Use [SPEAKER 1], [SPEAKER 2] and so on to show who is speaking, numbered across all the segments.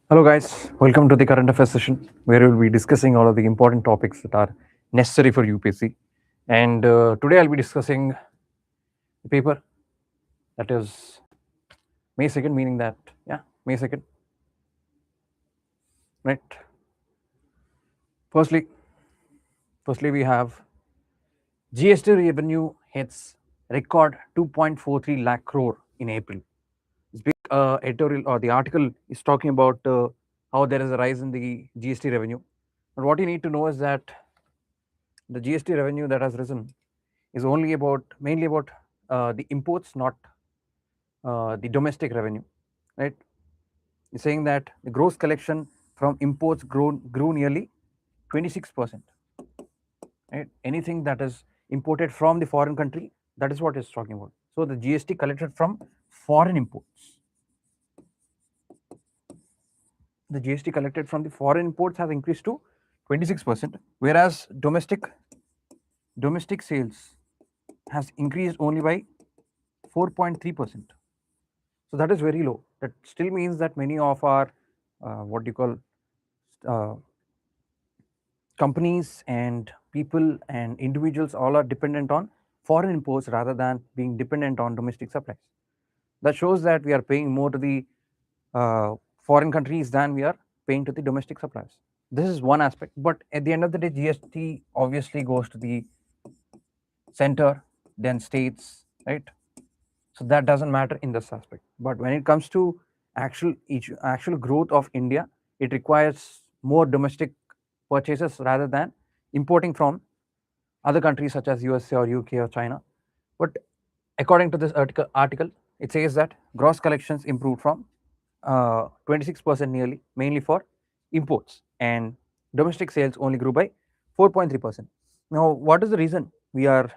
[SPEAKER 1] Hello, guys. Welcome to the current affairs session where we'll be discussing all of the important topics that are necessary for UPSC. And today I'll be discussing the paper that is May 2nd, meaning that, May 2nd, right? Firstly, we have GST revenue hits record 2.43 lakh crore in April. This big editorial or the article is talking about how there is a rise in the GST revenue. But what you need to know is that the GST revenue that has risen is mainly about the imports, not the domestic revenue, right? It's saying that the gross collection from imports grew nearly 26%, right? Anything that is imported from the foreign country, that is what it's talking about. So the GST collected from foreign imports, the GST collected from the foreign imports has increased to 26%, whereas domestic sales has increased only by 4.3%. So that is very low. That still means that many of our what do you call uh, companies and people and individuals all are dependent on foreign imports rather than being dependent on domestic supplies. That shows that we are paying more to the foreign countries than we are paying to the domestic suppliers. This is one aspect, but at the end of the day, GST obviously goes to the center, then states, right? So that doesn't matter in this aspect. But when it comes to actual growth of India, it requires more domestic purchases rather than importing from other countries such as USA or UK or China. But according to this article, it says that gross collections improved from 26% nearly, mainly for imports, and domestic sales only grew by 4.3%. Now, what is the reason we are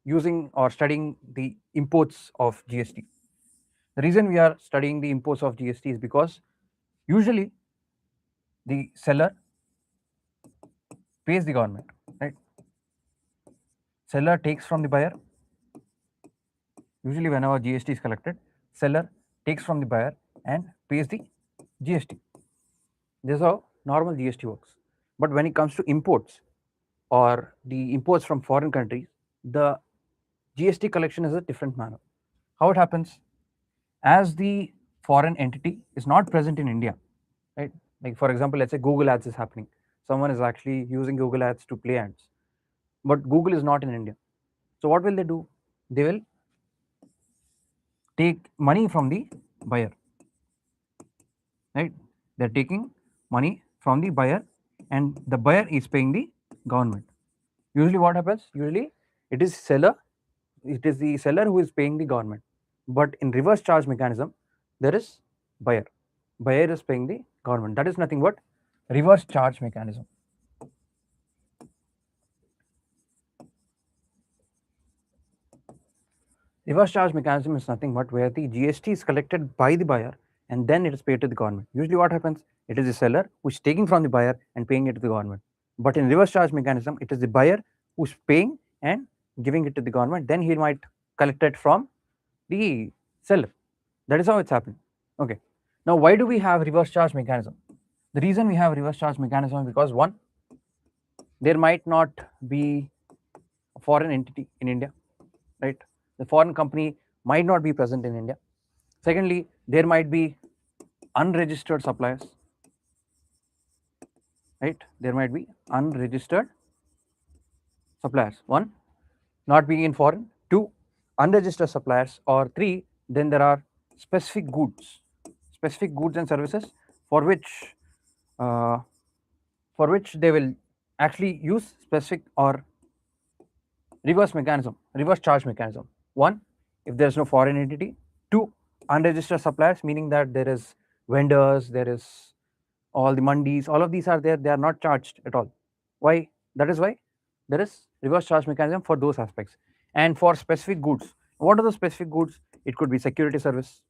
[SPEAKER 1] using or studying the imports of GST? The reason we are studying the imports of GST is because usually the seller pays the government, right? Seller takes from the buyer. Usually, whenever GST is collected, seller takes from the buyer and pays the GST. This is how normal GST works. But when it comes to imports or the imports from foreign countries, the GST collection is a different manner. How it happens? As the foreign entity is not present in India, right? Like for example, let's say Google Ads is happening. Someone is actually using Google Ads to play ads, but Google is not in India. So what will they do? They will take money from the buyer, right? They're taking money from the buyer, and the buyer is paying the government. Usually, what happens? Usually, it is the seller who is paying the government. But in reverse charge mechanism, there is buyer. Buyer is paying the government. That is nothing but reverse charge mechanism. Reverse charge mechanism is nothing but where the GST is collected by the buyer and then it is paid to the government. Usually, what happens? It is the seller who is taking from the buyer and paying it to the government. But in reverse charge mechanism, it is the buyer who is paying and giving it to the government. Then he might collect it from the seller. That is how it's happening. Okay. Now, why do we have reverse charge mechanism? The reason we have reverse charge mechanism is because one, there might not be a foreign entity in India, right? The foreign company might not be present in India. Secondly, there might be unregistered suppliers, right? There might be unregistered suppliers. One, not being in foreign. Two, unregistered suppliers. Or three, then there are specific goods and services for which they will actually use specific or reverse charge mechanism. One, if there is no foreign entity. Two, unregistered suppliers, meaning that there is vendors, there is all the mandis, all of these are there, they are not charged at all. Why? That is why there is reverse charge mechanism for those aspects. And for specific goods, what are the specific goods? It could be security service,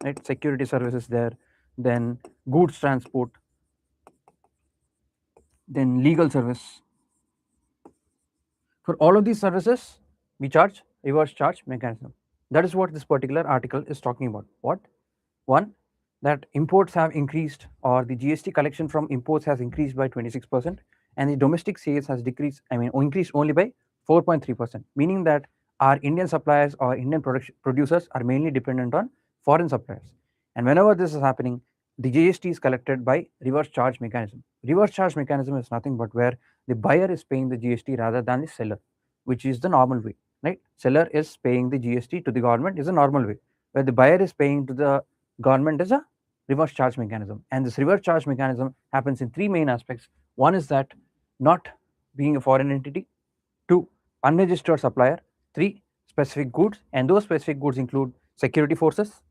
[SPEAKER 1] right? Security service is there, then goods transport, then legal service. For all of these services, we charge reverse charge mechanism. That is what this particular article is talking about. What? One, that imports have increased, or the GST collection from imports has increased by 26%, and the domestic sales has decreased, increased only by 4.3%, meaning that our Indian suppliers or Indian producers are mainly dependent on foreign suppliers. And whenever this is happening, the GST is collected by reverse charge mechanism. Reverse charge mechanism is nothing but where the buyer is paying the GST rather than the seller, which is the normal way, right? Seller is paying the GST to the government is a normal way, where the buyer is paying to the government is a reverse charge mechanism. And this reverse charge mechanism happens in three main aspects. One is that not being a foreign entity, two, unregistered supplier, three, specific goods, and those specific goods include security forces,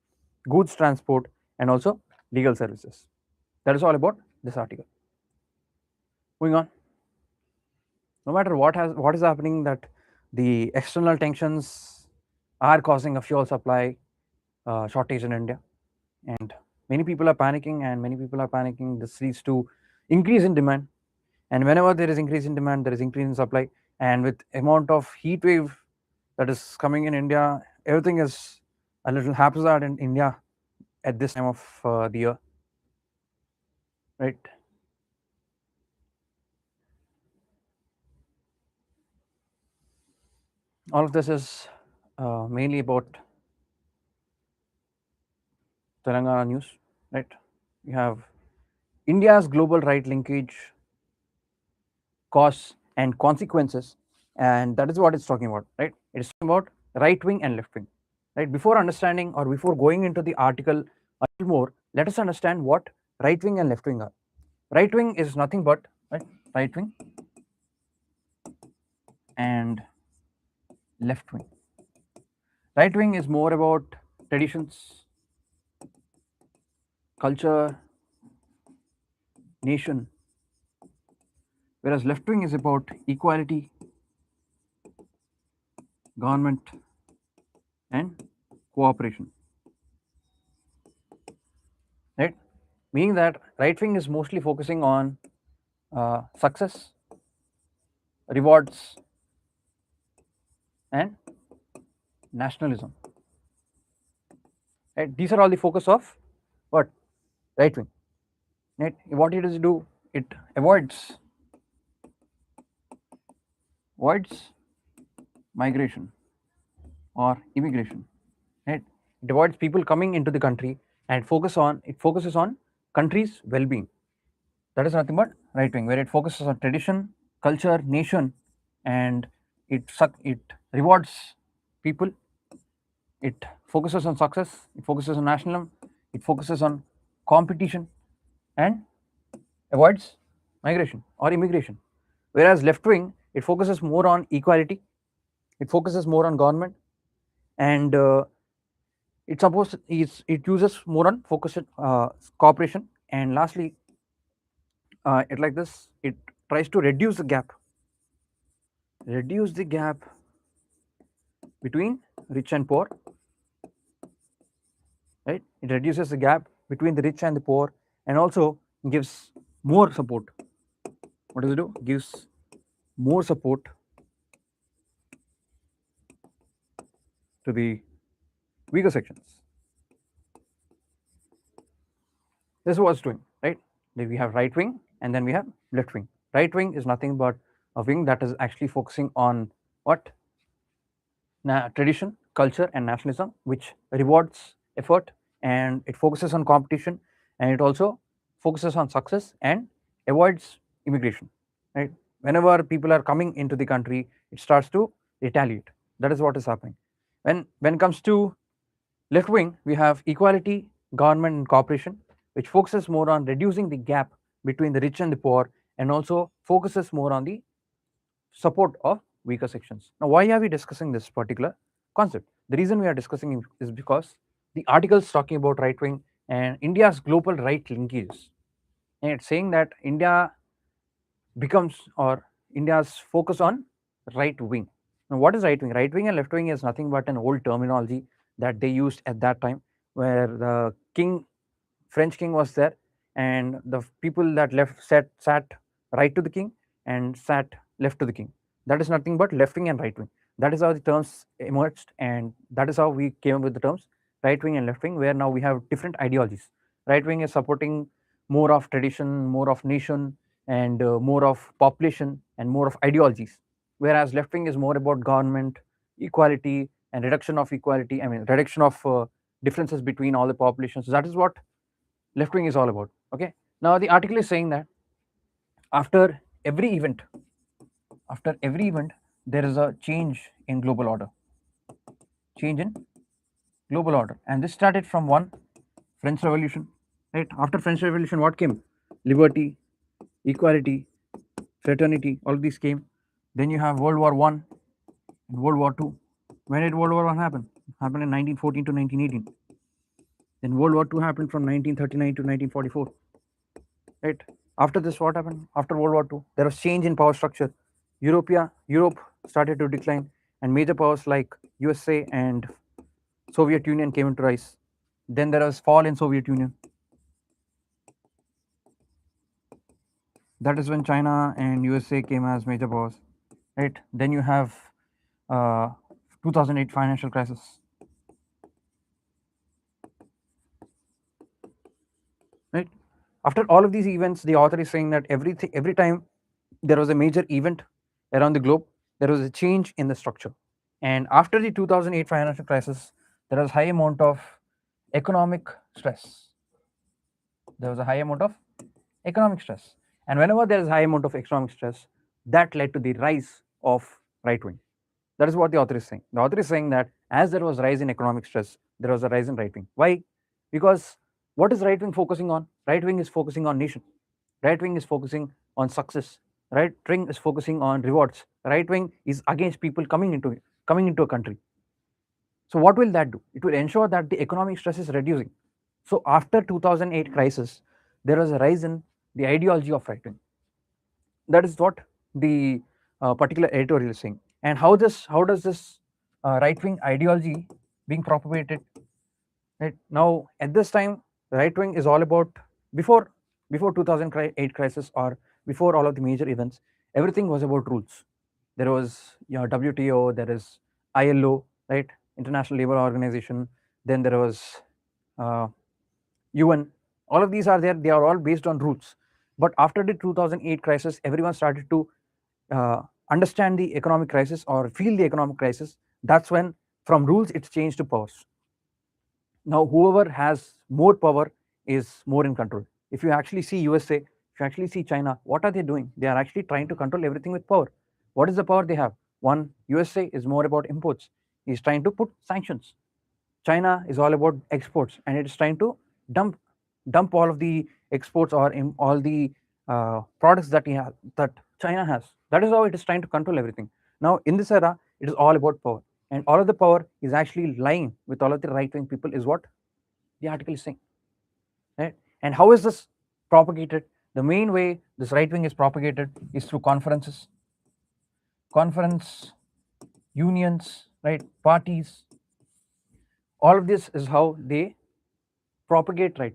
[SPEAKER 1] goods transport, and also legal services. That is all about this article. Moving on. No matter what is happening, that the external tensions are causing a fuel supply shortage in India, and many people are panicking, this leads to increase in demand, and whenever there is increase in demand, there is increase in supply, and with amount of heat wave that is coming in India, everything is a little haphazard in India at this time of the year, right? All of this is mainly about Telangana news, right? We have India's global right linkage, costs and consequences, and that is what it's talking about, right? It's talking about right wing and left wing, right? Before understanding or before going into the article a little more, let us understand what right wing and left wing are. Right wing is nothing but, right, right wing and left wing. Right wing is more about traditions, culture, nation, whereas left wing is about equality, government, and cooperation, right? Meaning that right wing is mostly focusing on success, rewards, and nationalism, right? These are all the focus of what? Right wing, right? What it does do, it avoids migration or immigration, right? It avoids people coming into the country, and it focuses on country's well-being. That is nothing but right wing, where it focuses on tradition, culture, nation, and it rewards people, it focuses on success, it focuses on nationalism, it focuses on competition, and avoids migration or immigration. Whereas left wing, it focuses more on equality, it focuses more on government, and it uses more on focused cooperation, and lastly, it like this, it tries to reduce the gap between rich and poor, right? It reduces the gap between the rich and the poor, and also gives more support. What does it do? Gives more support to the weaker sections. This is what it's doing, right? Then we have right wing and then we have left wing. Right wing is nothing but a wing that is actually focusing on what? Tradition, culture, and nationalism, which rewards effort, and it focuses on competition, and it also focuses on success and avoids immigration, right? Whenever people are coming into the country, it starts to retaliate. That is what is happening. When it comes to left wing, we have equality, government, and cooperation, which focuses more on reducing the gap between the rich and the poor, and also focuses more on the support of weaker sections. Now, why are we discussing this particular concept? The reason we are discussing it is because the article is talking about right wing and India's global right linkages, and it's saying that India's focus on right wing. Now, what is right wing? Right wing and left wing is nothing but an old terminology that they used at that time, where the French king was there, and the people that left sat right to the king and sat left to the king. That is nothing but left wing and right wing. That is how the terms emerged, and that is how we came up with the terms right wing and left wing, where now we have different ideologies. Right wing is supporting more of tradition, more of nation, and more of population and more of ideologies, whereas left wing is more about government, equality, and reduction of equality. I mean, reduction of differences between all the populations. So that is what left wing is all about. Okay. Now the article is saying that after every event, there is a change in global order. Change in global order, and this started from one French Revolution. Right after French Revolution, what came? Liberty, equality, fraternity. All of these came. Then you have World War One and World War Two. When did World War One happen? It happened in 1914 to 1918. Then World War Two happened from 1939 to 1944. Right. After this, what happened? After World War Two, there was change in power structure. Europe started to decline, and major powers like USA and Soviet Union came into rise. Then there was fall in Soviet Union. That is when China and USA came as major powers. Right. Then you have uh, 2008 financial crisis. Right. After all of these events, the author is saying that every time there was a major event around the globe, there was a change in the structure. And after the 2008 financial crisis, there was high amount of economic stress. There was a high amount of economic stress. And whenever there is high amount of economic stress, that led to the rise of right wing. That is what the author is saying. The author is saying that as there was rise in economic stress, there was a rise in right wing. Why? Because what is right wing focusing on? Right wing is focusing on nation. Right wing is focusing on success. Right wing is focusing on rewards. Right wing is against people coming into a country. So what will that do? It will ensure that the economic stress is reducing. So after 2008 crisis, there was a rise in the ideology of right wing. That is what the particular editorial is saying. And how does this right wing ideology being propagated? Right now, at this time, right wing is all about before 2008 crisis, or before all of the major events. Everything was about rules. There was WTO, there is ILO, right, International Labour Organization. Then there was uh, UN. All of these are there. They are all based on rules. But after the 2008 crisis, everyone started to understand the economic crisis or feel the economic crisis. That's when from rules it's changed to powers. Now whoever has more power is more in control. If you actually see USA, if you actually see China, what are they doing? They are actually trying to control everything with power. What is the power they have? One, USA is more about imports. He's trying to put sanctions. China is all about exports, and it is trying to dump all of the exports or all the products that that China has. That is how it is trying to control everything. Now in this era, it is all about power, and all of the power is actually lying with all of the right wing people, is what the article is saying. Right? And how is this propagated? The main way this right wing is propagated is through conference, unions, right, parties. All of this is how they propagate right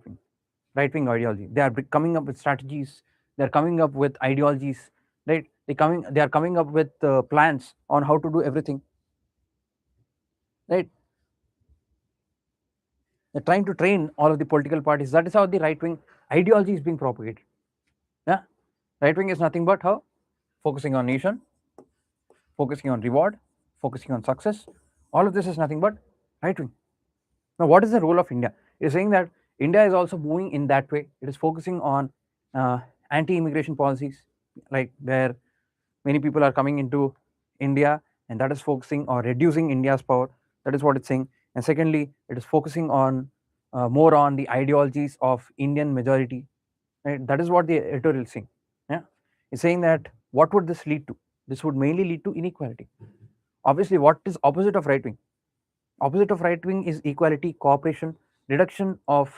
[SPEAKER 1] wing ideology. They are coming up with strategies. They're coming up with ideologies. Right? They are coming up with plans on how to do everything. Right? They're trying to train all of the political parties. That is how the right wing ideology is being propagated. Yeah. Right wing is nothing but how focusing on nation, focusing on reward, focusing on success. All of this is nothing but right wing. Now, what is the role of India? It is saying that India is also moving in that way. It is focusing on anti-immigration policies, like where many people are coming into India, and that is focusing or reducing India's power. That is what it's saying. And secondly, it is focusing on more on the ideologies of Indian majority. Right? That is what the editorial is saying. Yeah, it's saying that what would this lead to? This would mainly lead to inequality. Obviously, what is opposite of right wing? Opposite of right wing is equality, cooperation, reduction of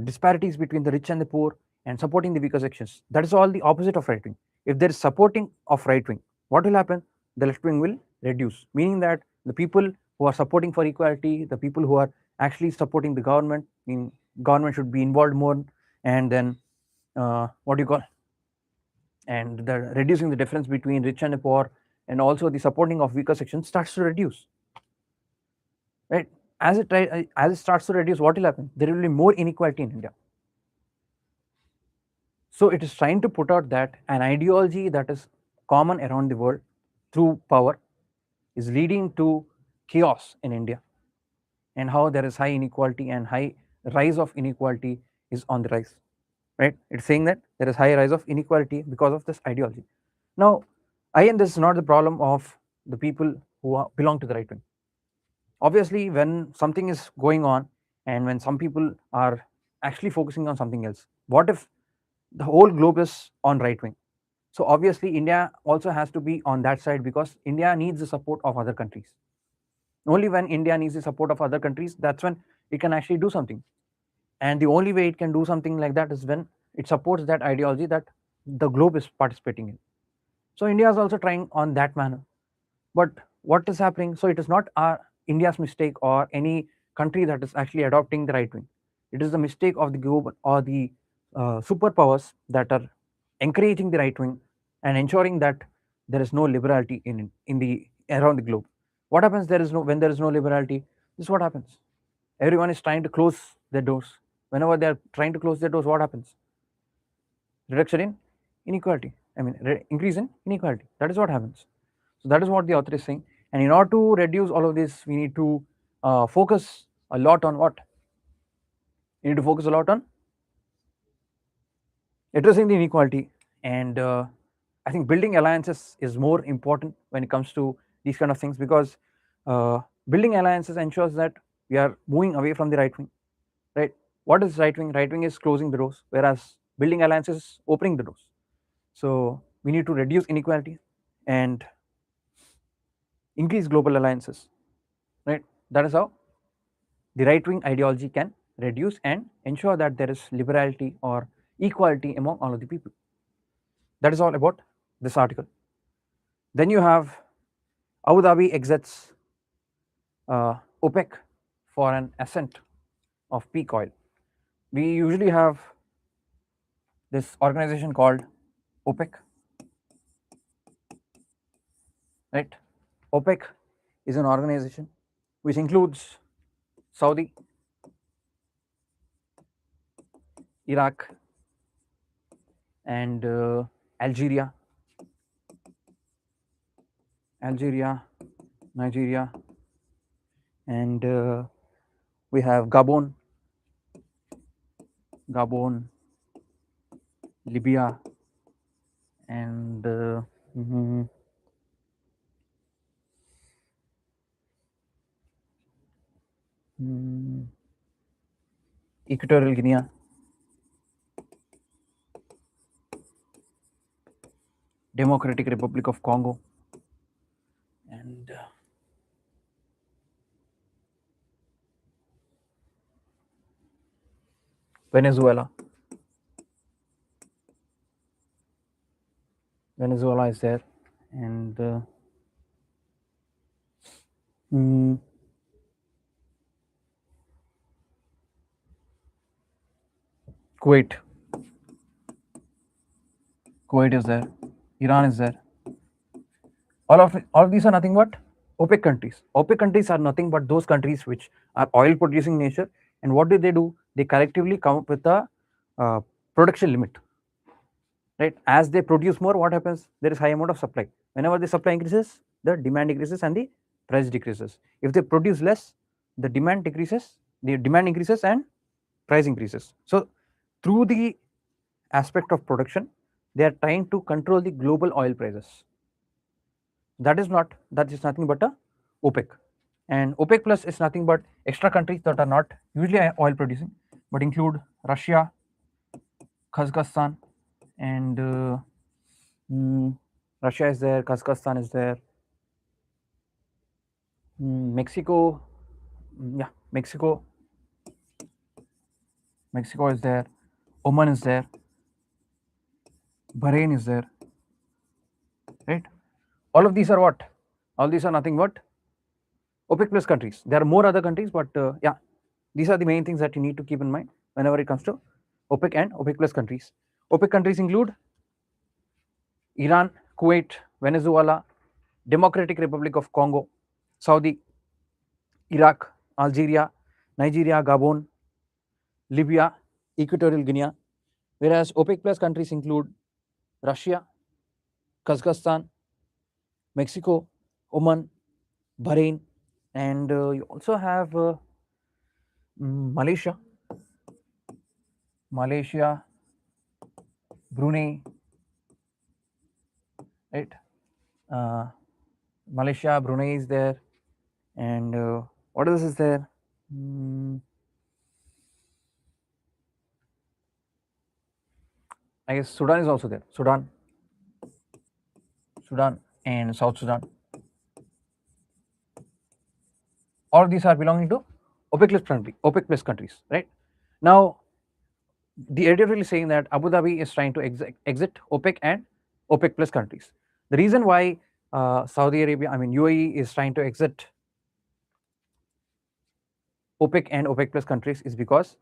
[SPEAKER 1] disparities between the rich and the poor, and supporting the weaker sections. That is all the opposite of right wing. If there is supporting of right wing, what will happen? The left wing will reduce, meaning that the people who are supporting for equality, the people who are actually supporting the government, government should be involved more, and then what do you call? and the reducing the difference between rich and poor, and also the supporting of weaker sections starts to reduce, right? As it starts to reduce, what will happen? There will be more inequality in India. So it is trying to put out that an ideology that is common around the world through power is leading to chaos in India, and how there is high inequality and high rise of inequality is on the rise, right? It's saying that there is high rise of inequality because of this ideology. Now, again, this is not the problem of the people who belong to the right wing. Obviously, when something is going on and when some people are actually focusing on something else, what if the whole globe is on right wing? So obviously India also has to be on that side, because India needs the support of other countries. Only when India needs the support of other countries, that's when it can actually do something. And the only way it can do something like that is when it supports that ideology that the globe is participating in. So India is also trying on that manner. But what is happening? So it is not India's mistake or any country that is actually adopting the right wing. It is the mistake of the globe or the superpowers that are encouraging the right wing and ensuring that there is no liberality in the around the globe. What happens? There is no When there is no liberality, this is what happens. Everyone is trying to close their doors. Whenever they are trying to close their doors, what happens? Reduction in inequality. I mean, increase in inequality. That is what happens. So that is what the author is saying. And in order to reduce all of this, we need to focus a lot on what? We need to focus a lot on addressing the inequality. And I think building alliances is more important when it comes to these kind of things, because building alliances ensures that we are moving away from the right wing, right? What is right wing? Right wing is closing the doors, whereas building alliances is opening the doors. So we need to reduce inequality and increase global alliances, right? That is how the right wing ideology can reduce and ensure that there is liberality or equality among all of the people. That is all about this article. Then you have Abu Dhabi exits OPEC for an ascent of peak oil. We usually have this organization called OPEC, right? OPEC is an organization which includes Saudi, Iraq, and Algeria, Nigeria, and we have Gabon, Libya, and mhm, Equatorial Guinea, Democratic Republic of Congo, and Venezuela. Venezuela is there, and Kuwait. Kuwait is there. Iran is there. All of these are nothing but OPEC countries. OPEC countries are nothing but those countries which are oil producing nature. And what do? They collectively come up with a production limit. Right? As they produce more, what happens? There is high amount of supply. Whenever the supply increases, the demand increases and the price decreases. If they produce less, the demand decreases, the demand increases and price increases. So through the aspect of production, they are trying to control the global oil prices. That is nothing but a OPEC. And OPEC plus is nothing but extra countries that are not usually oil producing, but include Russia, Kazakhstan, and Russia is there, Kazakhstan is there, Mexico, Mexico is there, Oman is there, Bahrain is there, right? All of these are what? All these are nothing but OPEC plus countries. There are more other countries, but yeah, these are the main things that you need to keep in mind whenever it comes to OPEC and OPEC plus countries. OPEC countries include Iran, Kuwait, Venezuela, Democratic Republic of Congo, Saudi, Iraq, Algeria, Nigeria, Gabon, Libya, Equatorial Guinea, whereas OPEC plus countries include Russia, Kazakhstan, Mexico, Oman, Bahrain, and you also have Malaysia, Brunei, right? Uh, Malaysia, Brunei is there, and what else is there? I guess Sudan is also there. Sudan, and South Sudan. All of these are belonging to OPEC plus countries, right? Now, the editorial is saying that Abu Dhabi is trying to exit OPEC and OPEC plus countries. The reason why Saudi Arabia, UAE is trying to exit OPEC and OPEC plus countries is because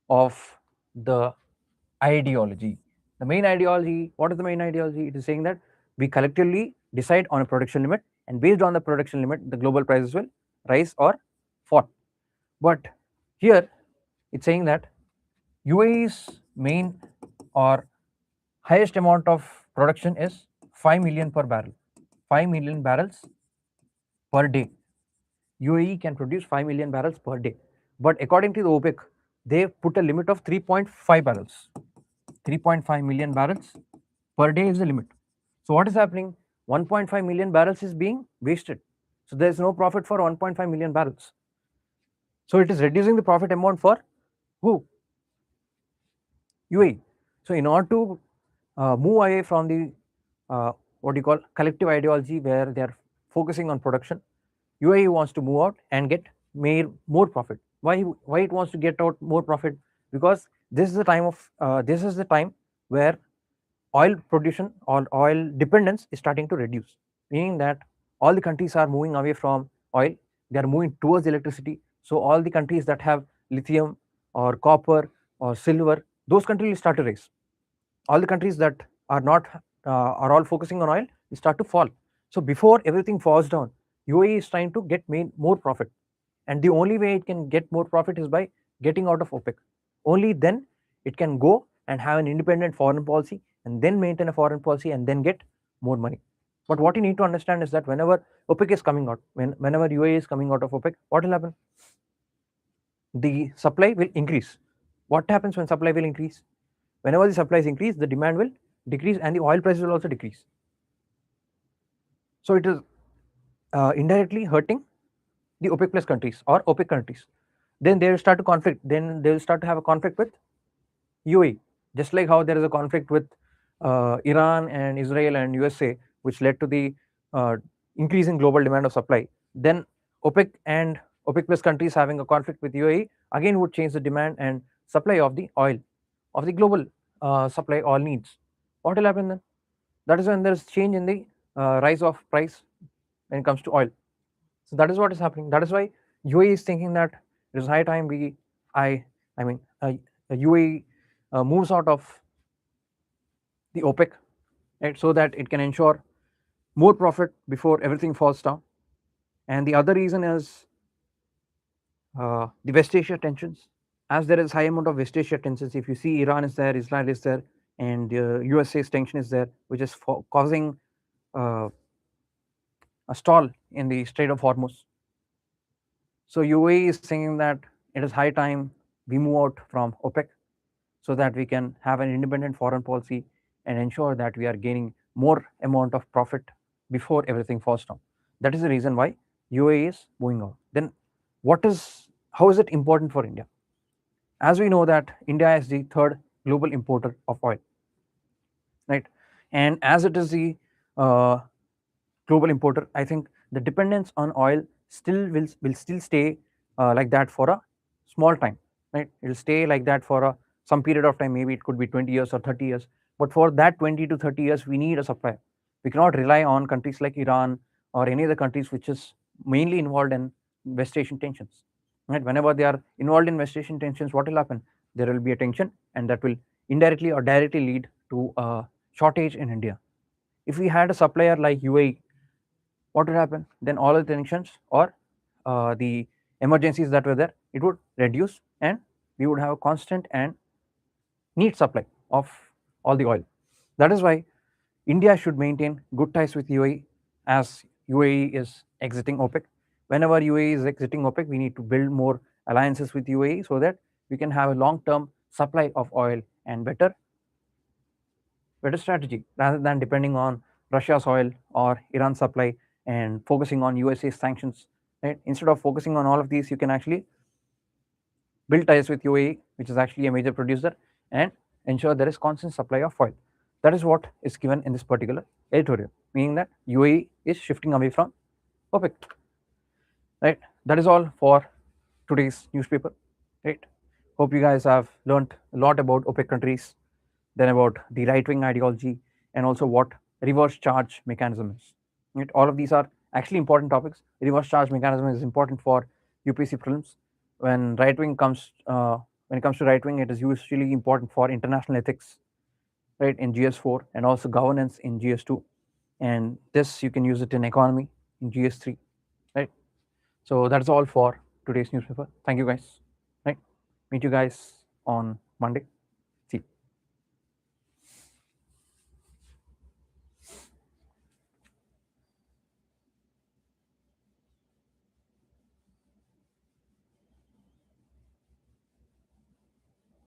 [SPEAKER 1] of the ideology. The main ideology, what is the main ideology? It is saying that we collectively decide on a production limit, and based on the production limit, the global prices will rise or fall. But here it's saying that UAE's main or highest amount of production is 5 million per barrel, 5 million barrels per day. UAE can produce 5 million barrels per day. But according to the OPEC, they put a limit of 3.5 barrels. 3.5 million barrels per day is the limit. So what is happening? 1.5 million barrels is being wasted. So there is no profit for 1.5 million barrels. So it is reducing the profit amount for who? UAE. So in order to move away from the what you call collective ideology where they are focusing on production, UAE wants to move out and get more profit. Why it wants to get out more profit? Because this is the time where oil production or oil dependence is starting to reduce, meaning that all the countries are moving away from oil, they are moving towards electricity. So all the countries that have lithium or copper or silver, those countries will start to rise. All the countries that are not are all focusing on oil will start to fall. So before everything falls down, UAE is trying to get more profit, and the only way it can get more profit is by getting out of OPEC. Only then it can go and have an independent foreign policy, and then maintain a foreign policy, and then get more money. But what you need to understand is that whenever OPEC is coming out, whenever UAE is coming out of OPEC, what will happen? The supply will increase. What happens when supply will increase? Whenever the supplies increase, the demand will decrease, and the oil prices will also decrease. So it is indirectly hurting the OPEC plus countries or OPEC countries. Then they will start to conflict. Then they will start to have a conflict with UAE, just like how there is a conflict with Iran and Israel and USA, which led to the increase in global demand of supply. Then OPEC and OPEC plus countries having a conflict with UAE again would change the demand and supply of the oil, of the global supply oil needs. What will happen then? That is when there is change in the rise of price when it comes to oil. So that is what is happening. That is why UAE is thinking that it is high time UAE moves out of the OPEC, right, so that it can ensure more profit before everything falls down. And the other reason is the West Asia tensions. As there is high amount of West Asia tensions, if you see Iran is there, Israel is there, and USA's tension is there, which is causing a stall in the Strait of Hormuz. So UAE is thinking that it is high time we move out from OPEC so that we can have an independent foreign policy and ensure that we are gaining more amount of profit before everything falls down. That is the reason why UAE is moving out. Then how is it important for India? As we know that India is the third global importer of oil, right? And as it is the global importer, I think the dependence on oil will still stay like that for a small time, right? It will stay like that for some period of time. Maybe it could be 20 years or 30 years. But for that 20 to 30 years, we need a supply. We cannot rely on countries like Iran or any other countries which is mainly involved in West Asian tensions. Right? Whenever they are involved in West Asian tensions, what will happen? There will be a tension, and that will indirectly or directly lead to a shortage in India. If we had a supplier like UAE, what would happen? Then all the tensions or the emergencies that were there, it would reduce, and we would have a constant and neat supply of all the oil. That is why India should maintain good ties with UAE, as UAE is exiting OPEC. Whenever UAE is exiting OPEC, we need to build more alliances with UAE so that we can have a long-term supply of oil and better strategy rather than depending on Russia's oil or Iran's supply and focusing on USA's sanctions. Right? Instead of focusing on all of these, you can actually build ties with UAE, which is actually a major producer, and ensure there is constant supply of oil. That is what is given in this particular editorial, meaning that UAE is shifting away from OPEC. Right? That is all for today's newspaper. Right? Hope you guys have learned a lot about OPEC countries, then about the right-wing ideology, and also what reverse charge mechanism is. Right? All of these are actually important topics. Reverse charge mechanism is important for UPSC prelims. When right-wing comes, when it comes to right-wing, it is usually important for international ethics, right, in GS4, and also governance in GS2. And this you can use it in economy in GS3, right? So that's all for today's newspaper. Thank you guys. Right, meet you guys on Monday.